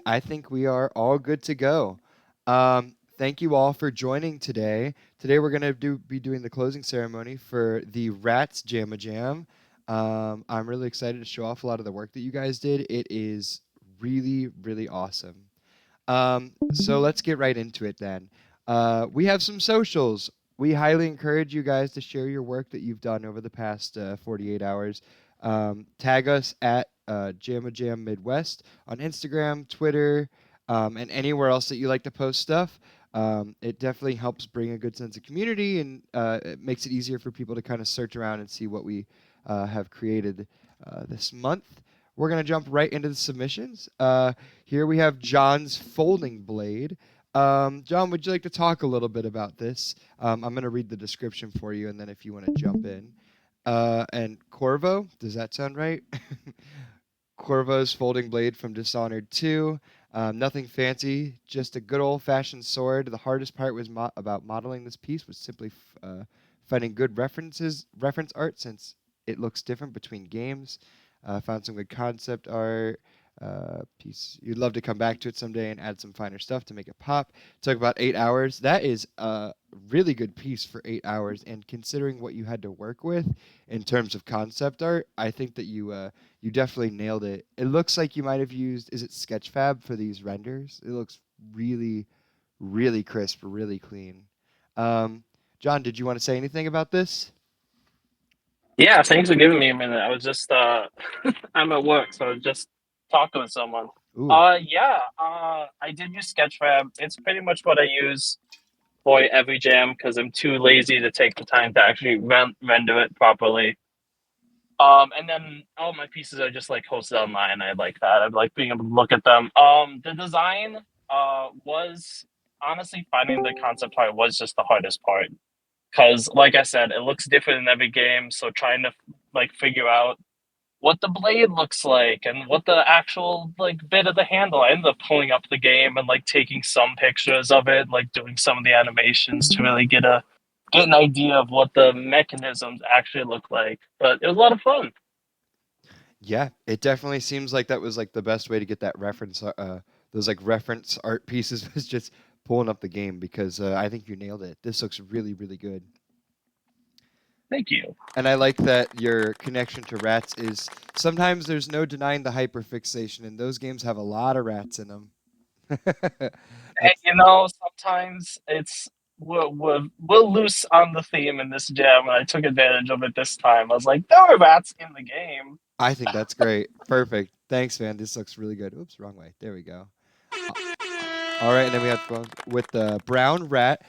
I think we are all good to go. Thank you all for joining today. Today we're going to be doing the closing ceremony for the Rats JAMA Jam. I'm really excited to show off a lot of the work that you guys did. It is really, really awesome. So let's get right into it then. We have some socials. We highly encourage you guys to share your work that you've done over the past 48 hours. Tag us at JAMA Jam Midwest on Instagram, Twitter, and anywhere else that you like to post stuff. It definitely helps bring a good sense of community, and it makes it easier for people to kind of search around and see what we have created this month. We're going to jump right into the submissions. Here we have John's folding blade. John, would you like to talk a little bit about this? I'm going to read the description for you, and then if you want to jump in. And Corvo, does that sound right? Corvo's folding blade from Dishonored 2. Nothing fancy, just a good old-fashioned sword. The hardest part was about modeling this piece was simply finding good reference art, since it looks different between games. Found some good concept art. Piece. You'd love to come back to it someday and add some finer stuff to make it pop. Took about 8 hours. That is a really good piece for 8 hours. And considering what you had to work with in terms of concept art, I think that you definitely nailed it. It looks like you might have used, is it Sketchfab for these renders? It looks really, really crisp, really clean. John, did you want to say anything about this? Yeah, thanks for giving me a minute. I was just I'm at work, so I was just talking with someone. Ooh, I did use Sketchfab. It's pretty much what I use for every jam because I'm too lazy to take the time to actually render it properly. And then all my pieces are just like hosted online. I like that. I like being able to look at them. The design was honestly finding the concept art was just the hardest part because like I said, it looks different in every game, so trying to like figure out what the blade looks like and what the actual like bit of the handle. I ended up pulling up the game and like taking some pictures of it, like doing some of the animations to really get an idea of what the mechanisms actually look like. But it was a lot of fun. yeah, it definitely seems like that was like the best way to get that reference, those like reference art pieces was just pulling up the game because I think you nailed it. This looks really, really good. Thank you. And I like that your connection to rats is sometimes there's no denying the hyperfixation, and those games have a lot of rats in them. And That's, you know, sometimes it's we're loose on the theme in this jam, and I took advantage of it this time. I was like, there were rats in the game. I think that's great. Perfect. Thanks, man. This looks really good. Oops, wrong way. There we go. Uh, All right, and then we have with the brown rat.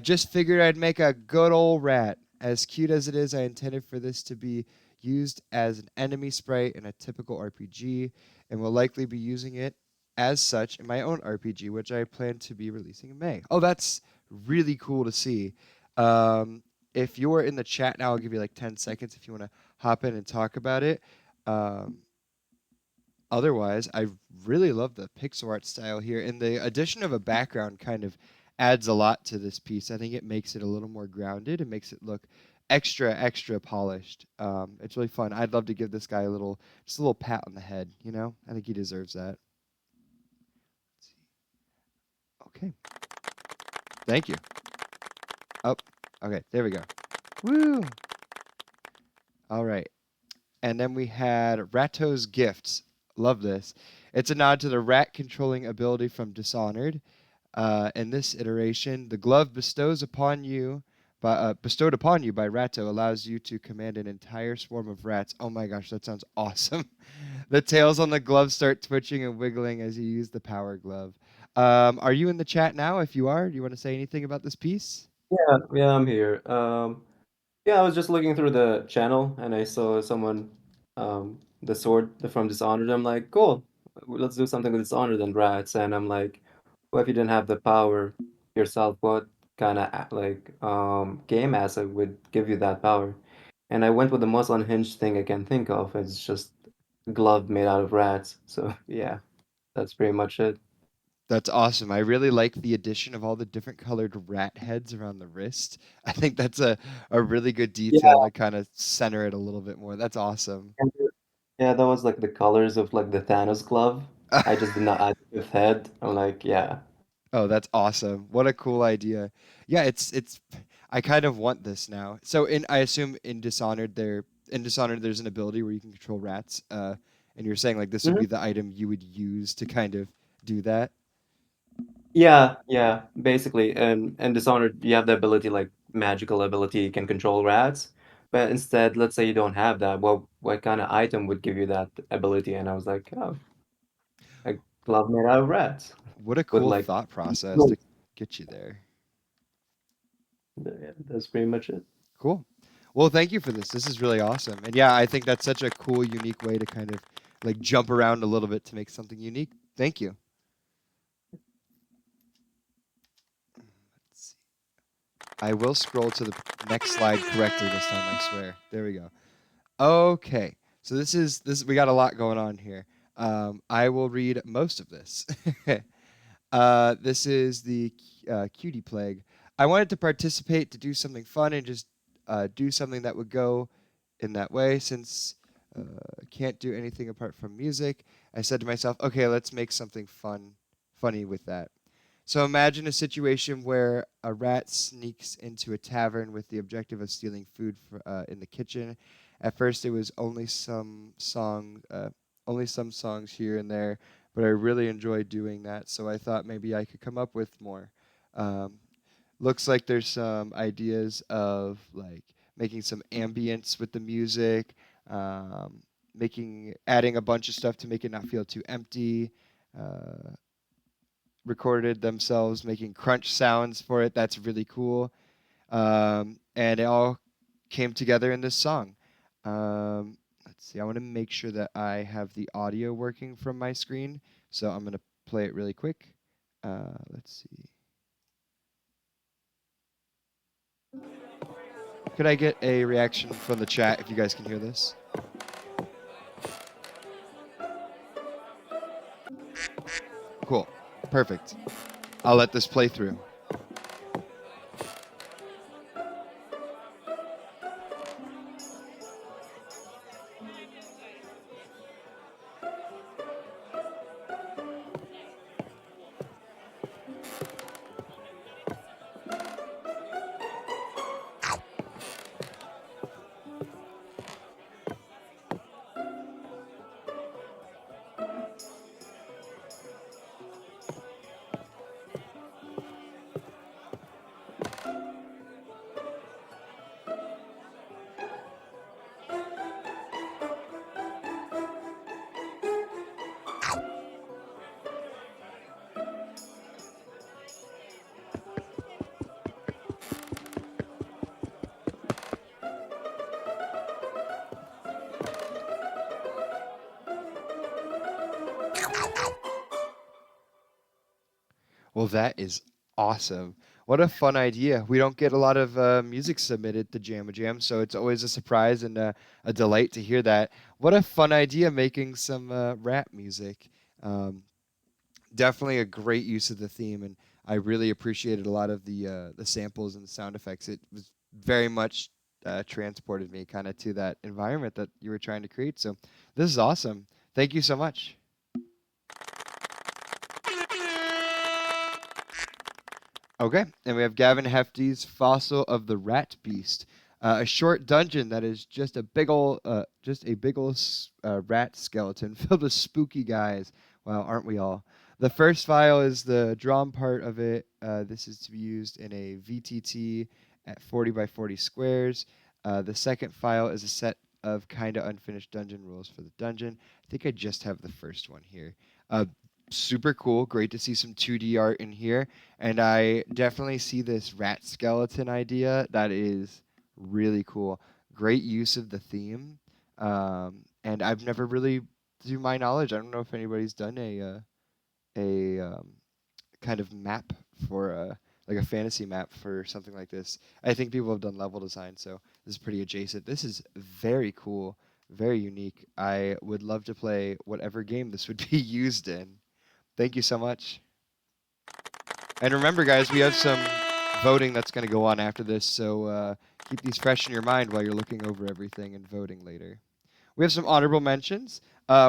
Just figured I'd make a good old rat. As cute as it is, I intended for this to be used as an enemy sprite in a typical RPG, and will likely be using it as such in my own RPG, which I plan to be releasing in May. Oh, that's really cool to see. If you're in the chat now, I'll give you like 10 seconds if you want to hop in and talk about it. Um, Otherwise, I really love the pixel art style here, and the addition of a background kind of adds a lot to this piece. I think it makes it a little more grounded and makes it look extra, extra polished. It's really fun. I'd love to give this guy just a little pat on the head. I think he deserves that. Okay, thank you. Oh, okay, there we go. Woo! All right. And then we had Ratto's Gifts. Love this. It's a nod to the rat controlling ability from Dishonored. In this iteration, the glove bestowed upon you by Ratto allows you to command an entire swarm of rats. Oh my gosh, that sounds awesome. The tails on the glove start twitching and wiggling as you use the power glove. Are you in the chat now? If you are, do you want to say anything about this piece? Yeah, I'm here. Yeah, I was just looking through the channel and I saw someone, the sword from Dishonored. I'm like, cool, let's do something with Dishonored and rats. And I'm like, what if you didn't have the power yourself? What kind of game asset would give you that power? And I went with the most unhinged thing I can think of. It's just a glove made out of rats. So yeah, that's pretty much it. That's awesome. I really like the addition of all the different colored rat heads around the wrist. I think that's a really good detail Yeah, to kind of center it a little bit more. That's awesome. yeah, that was like the colors of like the Thanos glove. I just did not add with head. I'm like, yeah. Oh, that's awesome. What a cool idea. Yeah, it's I kind of want this now. So in I assume in Dishonored there's an ability where you can control rats. And you're saying like this would Mhm. be the item you would use to kind of do that. Yeah, yeah, basically. And Dishonored, you have the ability, like magical ability, you can control rats. But instead, let's say you don't have that. Well, what kind of item would give you that ability? And I was like, oh, a glove made out of rats What a with cool like, thought process well, to get you there. yeah, that's pretty much it. Cool. Well, thank you for this. This is really awesome. And yeah, I think that's such a cool, unique way to kind of like jump around a little bit to make something unique. Thank you. Let's see. I will scroll to the next slide correctly this time, I swear. There we go. Okay. So this we got a lot going on here. I will read most of this. This is the cutie plague. I wanted to participate to do something fun and just do something that would go in that way. Since I can't do anything apart from music, I said to myself, okay, let's make something funny with that. So imagine a situation where a rat sneaks into a tavern with the objective of stealing food in the kitchen. At first, it was only some songs here and there, but I really enjoyed doing that. So I thought maybe I could come up with more. Um, Looks like there's some ideas of like making some ambience with the music, making adding a bunch of stuff to make it not feel too empty. Uh, Recorded themselves making crunch sounds for it. That's really cool. And it all came together in this song. Let's see. I want to make sure that I have the audio working from my screen, so I'm gonna play it really quick. Let's see. Could I get a reaction from the chat if you guys can hear this? Cool. Perfect. I'll let this play through. Well, that is awesome. What a fun idea. We don't get a lot of music submitted to Jamma Jam, so it's always a surprise and a delight to hear that. What a fun idea making some rap music. Um, Definitely a great use of the theme, and I really appreciated a lot of the samples and the sound effects. It was very much transported me kind of to that environment that you were trying to create. So this is awesome. Thank you so much. Okay, and we have Gavin Hefty's Fossil of the Rat Beast, a short dungeon that is just a big ol' rat skeleton filled with spooky guys. Wow, aren't we all? The first file is the drawn part of it. This is to be used in a VTT at 40 by 40 squares. The second file is a set of kind of unfinished dungeon rules for the dungeon. I think I just have the first one here. Uh, Super cool. Great to see some 2D art in here. And I definitely see this rat skeleton idea. That is really cool. Great use of the theme. And I've never really, to my knowledge, I don't know if anybody's done a kind of map for like a fantasy map for something like this. I think people have done level design, so this is pretty adjacent. This is very cool, very unique. I would love to play whatever game this would be used in. Thank you so much. And remember, guys, we have some voting that's going to go on after this, so keep these fresh in your mind while you're looking over everything and voting later. We have some honorable mentions.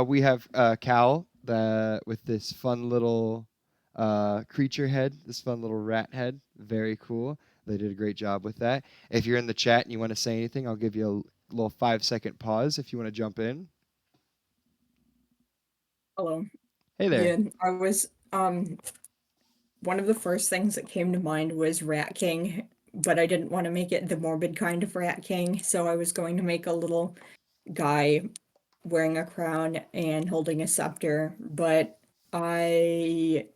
We have Cal with this fun little creature head, this fun little rat head. Very cool. They did a great job with that. If you're in the chat and you want to say anything, I'll give you a little 5-second pause if you want to jump in. Hello. Hey there. Yeah, I was one of the first things that came to mind was Rat King, but I didn't want to make it the morbid kind of Rat King, so I was going to make a little guy wearing a crown and holding a scepter, but I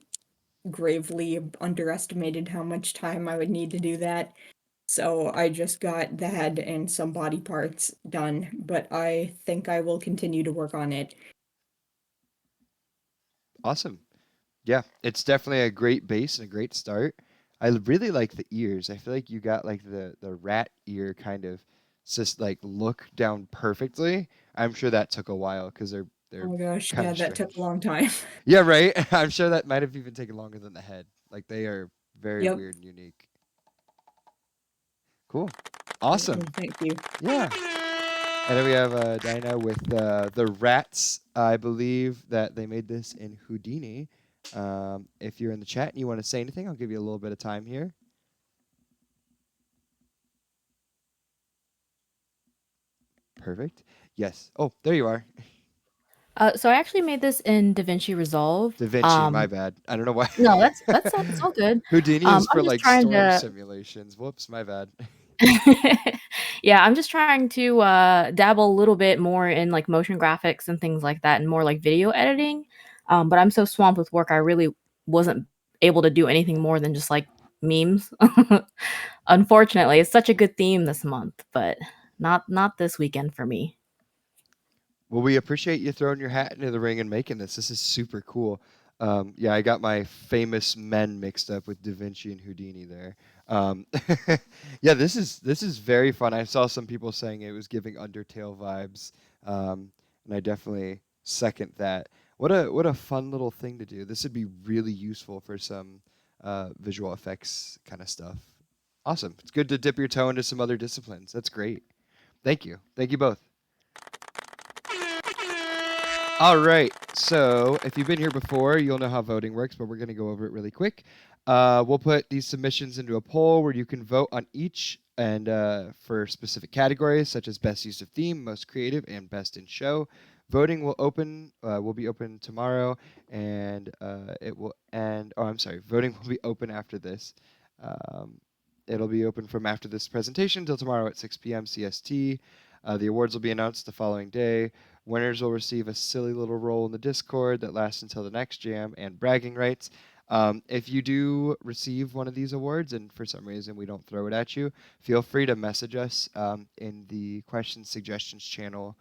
gravely underestimated how much time I would need to do that. So I just got the head and some body parts done, but I think I will continue to work on it. Awesome. Yeah, it's definitely a great base and a great start. I really like the ears. I feel like you got like the rat ear kind of just like look down perfectly. I'm sure that took a while because they're Oh my gosh, kind yeah, of that took a strange. long time. Yeah, right. I'm sure that might have even taken longer than the head. Like they are very Yep. weird and unique. Cool. Awesome. Thank you. Yeah. And then we have Dinah with the rats. I believe that they made this in Houdini. If you're in the chat and you want to say anything, I'll give you a little bit of time here. Perfect. Yes. Oh, there you are. So I actually made this in DaVinci Resolve. Da Vinci, my bad. I don't know why. No, it's all good. Houdini is for I'm just like trying storm to simulations. Whoops, my bad. yeah, I'm just trying to dabble a little bit more in like motion graphics and things like that and more like video editing. But I'm so swamped with work I really wasn't able to do anything more than just like memes. Unfortunately, it's such a good theme this month, but not this weekend for me. Well, we appreciate you throwing your hat into the ring and making this. This is super cool. Yeah, I got my famous men mixed up with Da Vinci and Houdini there. Um, yeah, this is very fun. I saw some people saying it was giving Undertale vibes, and I definitely second that. What a fun little thing to do. This would be really useful for some visual effects kind of stuff. Awesome. It's good to dip your toe into some other disciplines. That's great. Thank you. Thank you both. All right. So if you've been here before, you'll know how voting works, but we're going to go over it really quick. We'll put these submissions into a poll where you can vote on each and for specific categories such as best use of theme, most creative, and best in show. Voting will be open tomorrow, and it will end. Oh, I'm sorry. Voting will be open after this. Um, it'll be open from after this presentation until tomorrow at 6 p.m. CST. The awards will be announced the following day. Winners will receive a silly little role in the Discord that lasts until the next jam and bragging rights. If you do receive one of these awards and for some reason we don't throw it at you, feel free to message us in the questions suggestions channel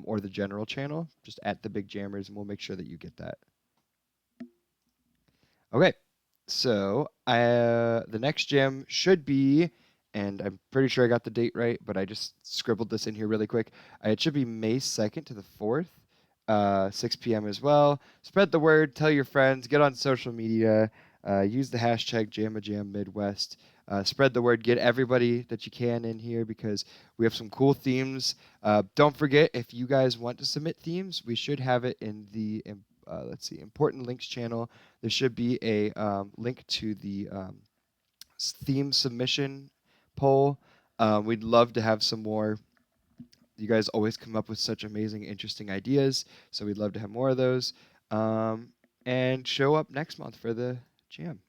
or the general channel, just at the Big Jammers, and we'll make sure that you get that. Okay, so the next jam should be, and I'm pretty sure I got the date right, but I just scribbled this in here really quick. It should be May 2nd to the 4th, 6 p.m. as well. Spread the word, tell your friends, get on social media, use the hashtag JamaJamMidwest. Spread the word, get everybody that you can in here because we have some cool themes. Don't forget, if you guys want to submit themes, we should have it in the let's see, important links channel. There should be a link to the theme submission poll. We'd love to have some more. You guys always come up with such amazing, interesting ideas, so we'd love to have more of those. And show up next month for the jam.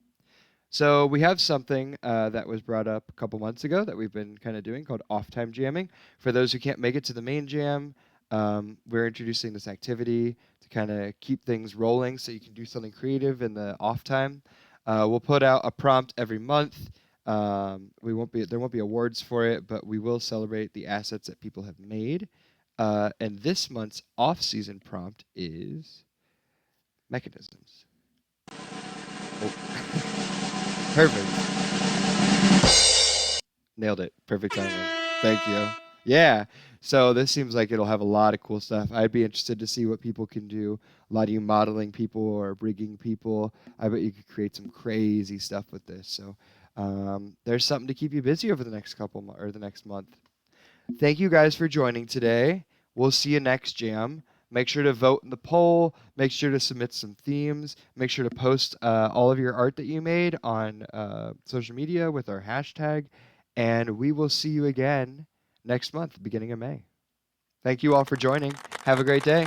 So we have something that was brought up a couple months ago that we've been kind of doing called off time jamming. For those who can't make it to the main jam, we're introducing this activity to kind of keep things rolling so you can do something creative in the off time. We'll put out a prompt every month. There won't be awards for it, but we will celebrate the assets that people have made. And this month's off-season prompt is mechanisms. Oh. Perfect. Nailed it. Perfect timing. Thank you. Yeah. So this seems like it'll have a lot of cool stuff. I'd be interested to see what people can do. A lot of you modeling people or rigging people. I bet you could create some crazy stuff with this. So there's something to keep you busy over the next or the next month. Thank you guys for joining today. We'll see you next jam. Make sure to vote in the poll. Make sure to submit some themes. Make sure to post all of your art that you made on social media with our hashtag. And we will see you again next month, beginning of May. Thank you all for joining. Have a great day.